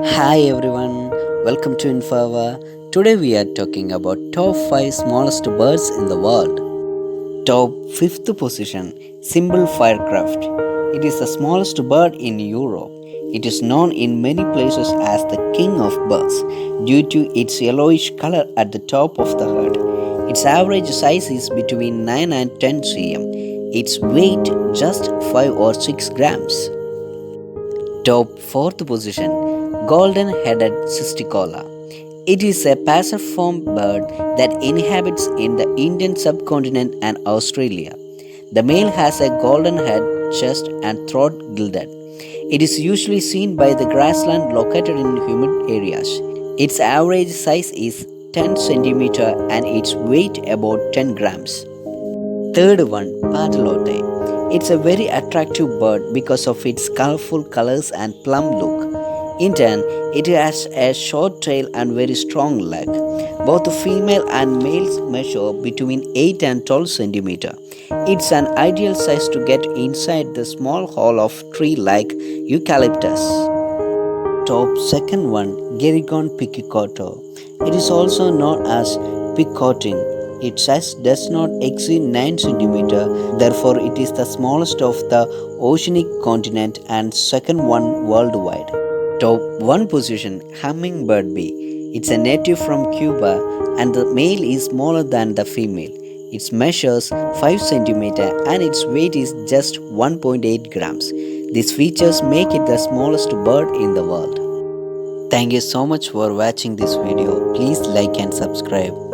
Hi everyone, welcome to Infava. Today we are talking about top 5 smallest birds in the world. Top 5th position, Simple Firecraft. It is the smallest bird in Europe. It is known in many places as the king of birds due to its yellowish color at the top of the head. Its average size is between 9 and 10 cm. Its weight just 5 or 6 grams. Top 4th position, Golden Headed Cisticola. It is a passerform bird that inhabits in the Indian subcontinent and Australia. The male has a golden head, chest, and throat gilded. It is usually seen by the grassland located in humid areas. Its average size is 10 centimeter and its weight about 10 grams. Third one, Patalote. It's a very attractive bird because of its colorful colors and plump look. In turn, it has a short tail and very strong leg. Both the female and males measure between 8 and 12 centimeter. It's an ideal size to get inside the small hole of tree like eucalyptus. Top second one, Gericon piccicoto. It is also known as picotin. Its size does not exceed 9 cm, therefore it is the smallest of the oceanic continent and second one worldwide. Top 1 position, Hummingbird bee. It's a native from Cuba and the male is smaller than the female. It measures 5 cm and its weight is just 1.8 grams. These features make it the smallest bird in the world. Thank you so much for watching this video. Please like and subscribe.